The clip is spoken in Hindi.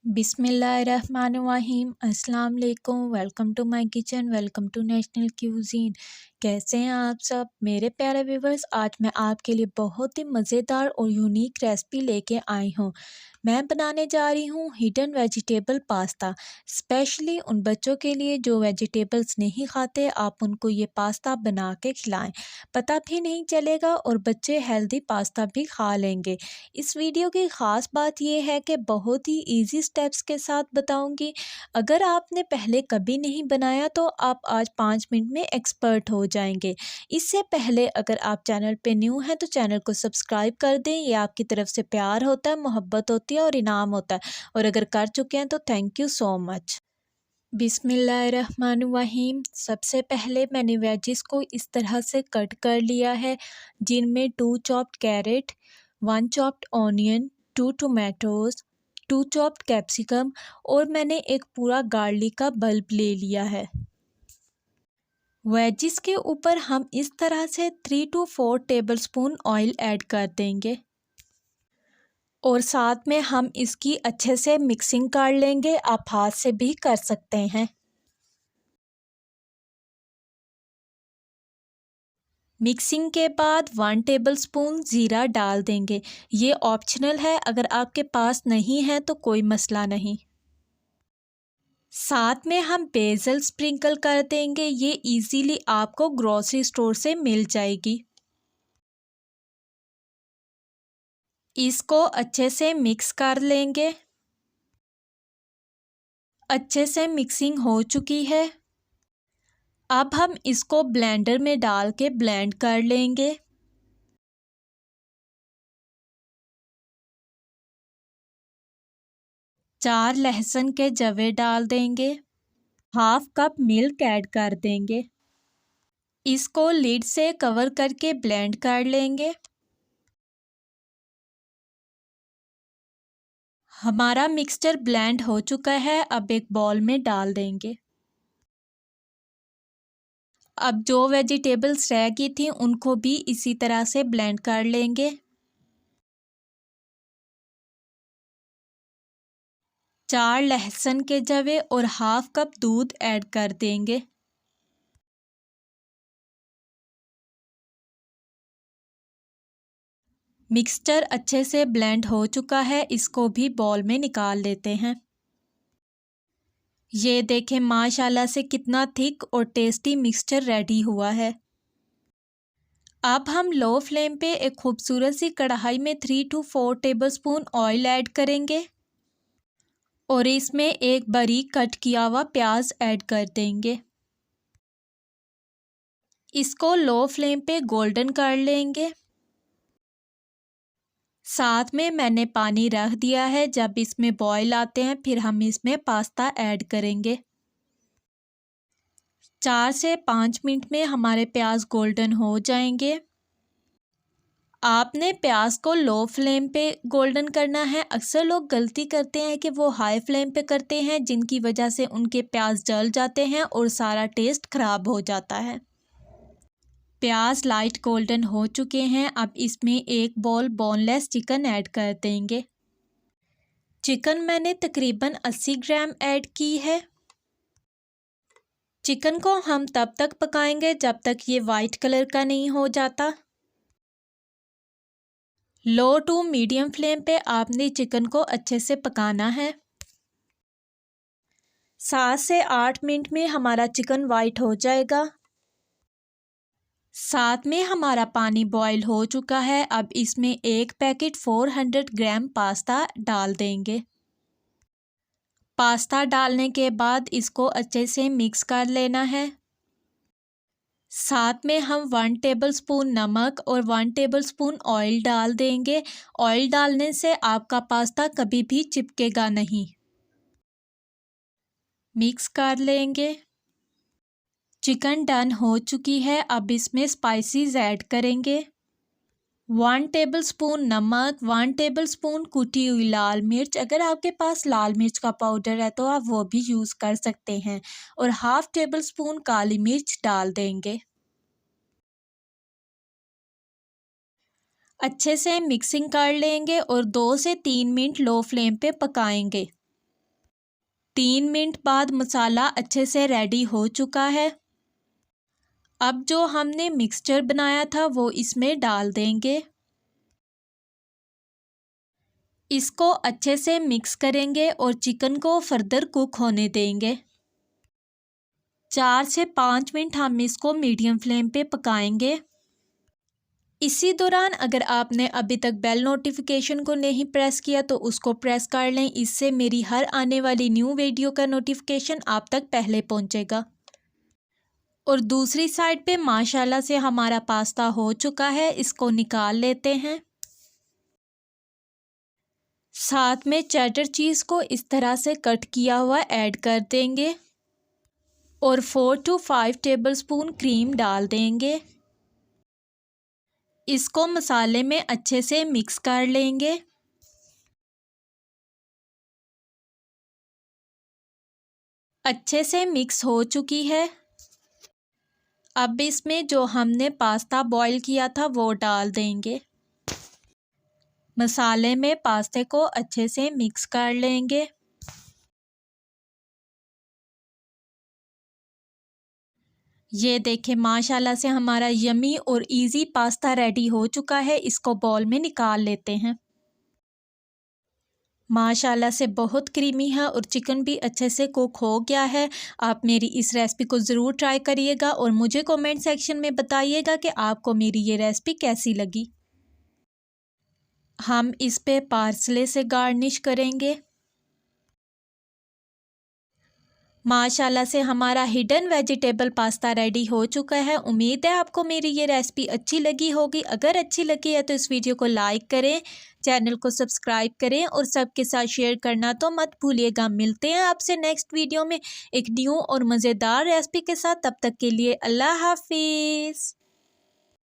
बिस्मिल्लाहिर्रहमानिर्रहीम अस्सलाम वालेकुम। Welcome to my kitchen, welcome to national cuisine. कैसे हैं आप सब मेरे प्यारे व्यूवर्स। आज मैं आपके लिए बहुत ही मज़ेदार और यूनिक रेसिपी लेके आई हूँ। मैं बनाने जा रही हूँ हिडन वेजिटेबल पास्ता। स्पेशली उन बच्चों के लिए जो वेजिटेबल्स नहीं खाते, आप उनको ये पास्ता बना के खिलाएं। पता भी नहीं चलेगा और बच्चे हेल्दी पास्ता भी खा लेंगे। इस वीडियो की ख़ास बात यह है कि बहुत ही इजी स्टेप्स के साथ बताऊंगी। अगर आपने पहले कभी नहीं बनाया तो आप आज 5 मिनट में एक्सपर्ट हो जाएंगे। इससे पहले अगर आप चैनल पे न्यू हैं तो चैनल को सब्सक्राइब कर दें। ये आपकी तरफ से प्यार होता है, मोहब्बत होती है और इनाम होता है। और अगर कर चुके हैं तो थैंक यू सो मच। बिस्मिल्लाहिर्रहमानिर्रहीम। सबसे पहले मैंने वेजिस को इस तरह से कट कर लिया है, जिनमें 2 chopped carrot, 1 chopped onion, 2 tomatoes, 2 chopped capsicum और मैंने एक पूरा गार्लिक का बल्ब ले लिया है। वेजिस के ऊपर हम इस तरह से 3 to 4 टेबलस्पून ऑयल ऐड कर देंगे और साथ में हम इसकी अच्छे से मिक्सिंग कर लेंगे। आप हाथ से भी कर सकते हैं। मिक्सिंग के बाद 1 टेबलस्पून ज़ीरा डाल देंगे। ये ऑप्शनल है, अगर आपके पास नहीं है तो कोई मसला नहीं। साथ में हम बेसल स्प्रिंकल कर देंगे। ये इजीली आपको ग्रोसरी स्टोर से मिल जाएगी। इसको अच्छे से मिक्स कर लेंगे। अच्छे से मिक्सिंग हो चुकी है। अब हम इसको ब्लेंडर में डाल के ब्लेंड कर लेंगे। 4 लहसुन के जवे डाल देंगे। हाफ कप मिल्क ऐड कर देंगे। इसको लिड से कवर करके ब्लेंड कर लेंगे। हमारा मिक्सचर ब्लेंड हो चुका है। अब एक बाउल में डाल देंगे। अब जो वेजिटेबल्स रह गई थी उनको भी इसी तरह से ब्लेंड कर लेंगे। 4 लहसुन के जवे और हाफ कप दूध ऐड कर देंगे। मिक्सचर अच्छे से ब्लेंड हो चुका है। इसको भी बाउल में निकाल लेते हैं। ये देखें माशाल्लाह से कितना थिक और टेस्टी मिक्सचर रेडी हुआ है। अब हम लो फ्लेम पे एक खूबसूरत सी कढ़ाई में 3 to 4 टेबलस्पून ऑयल ऐड करेंगे और इसमें एक बारीक कट किया हुआ प्याज ऐड कर देंगे। इसको लो फ्लेम पे गोल्डन कर लेंगे। साथ में मैंने पानी रख दिया है। जब इसमें बॉईल आते हैं फिर हम इसमें पास्ता ऐड करेंगे। 4 से 5 मिनट में हमारे प्याज गोल्डन हो जाएंगे। आपने प्याज को लो फ्लेम पे गोल्डन करना है। अक्सर लोग गलती करते हैं कि वो हाई फ्लेम पे करते हैं, जिनकी वजह से उनके प्याज जल जाते हैं और सारा टेस्ट ख़राब हो जाता है। प्याज लाइट गोल्डन हो चुके हैं। अब इसमें एक बाउल बोनलेस चिकन ऐड कर देंगे। चिकन मैंने तकरीबन 80 ग्राम ऐड की है। चिकन को हम तब तक पकाएंगे जब तक ये वाइट कलर का नहीं हो जाता। लो टू मीडियम फ्लेम पे आपने चिकन को अच्छे से पकाना है। 7 से 8 मिनट में हमारा चिकन वाइट हो जाएगा। साथ में हमारा पानी बॉईल हो चुका है। अब इसमें एक पैकेट 400 ग्राम पास्ता डाल देंगे। पास्ता डालने के बाद इसको अच्छे से मिक्स कर लेना है। साथ में हम 1 टेबलस्पून नमक और 1 टेबलस्पून ऑयल डाल देंगे। ऑयल डालने से आपका पास्ता कभी भी चिपकेगा नहीं। मिक्स कर लेंगे। चिकन डन हो चुकी है। अब इसमें स्पाइसेस ऐड करेंगे। 1 टेबलस्पून नमक, 1 टेबलस्पून कुटी हुई लाल मिर्च, अगर आपके पास लाल मिर्च का पाउडर है तो आप वो भी यूज़ कर सकते हैं, और हाफ टेबलस्पून काली मिर्च डाल देंगे। अच्छे से मिक्सिंग कर लेंगे और 2 से 3 मिनट लो फ्लेम पे पकाएंगे। 3 मिनट बाद मसाला अच्छे से रेडी हो चुका है। अब जो हमने मिक्सचर बनाया था वो इसमें डाल देंगे। इसको अच्छे से मिक्स करेंगे और चिकन को फर्दर कुक होने देंगे। 4 से 5 मिनट हम इसको मीडियम फ्लेम पे पकाएंगे। इसी दौरान अगर आपने अभी तक बेल नोटिफिकेशन को नहीं प्रेस किया तो उसको प्रेस कर लें, इससे मेरी हर आने वाली न्यू वीडियो का नोटिफिकेशन आप तक पहले पहुंचेगा। और दूसरी साइड पे माशाल्लाह से हमारा पास्ता हो चुका है, इसको निकाल लेते हैं। साथ में चेडर चीज़ को इस तरह से कट किया हुआ ऐड कर देंगे और 4 to 5 टेबलस्पून क्रीम डाल देंगे। इसको मसाले में अच्छे से मिक्स कर लेंगे। अच्छे से मिक्स हो चुकी है। अब इसमें जो हमने पास्ता बॉईल किया था वो डाल देंगे। मसाले में पास्ते को अच्छे से मिक्स कर लेंगे। ये देखें माशाल्लाह से हमारा यमी और इजी पास्ता रेडी हो चुका है। इसको बाउल में निकाल लेते हैं। माशाल्लाह से बहुत क्रीमी है और चिकन भी अच्छे से कुक हो गया है। आप मेरी इस रेसिपी को ज़रूर ट्राई करिएगा और मुझे कमेंट सेक्शन में बताइएगा कि आपको मेरी ये रेसिपी कैसी लगी। हम इस पे पार्सले से गार्निश करेंगे। माशाल्लाह से हमारा हिडन वेजिटेबल पास्ता रेडी हो चुका है। उम्मीद है आपको मेरी ये रेसिपी अच्छी लगी होगी। अगर अच्छी लगी है तो इस वीडियो को लाइक करें, चैनल को सब्सक्राइब करें और सबके साथ शेयर करना तो मत भूलिएगा। मिलते हैं आपसे नेक्स्ट वीडियो में एक न्यू और मज़ेदार रेसिपी के साथ। तब तक के लिए अल्लाह हाफिज़।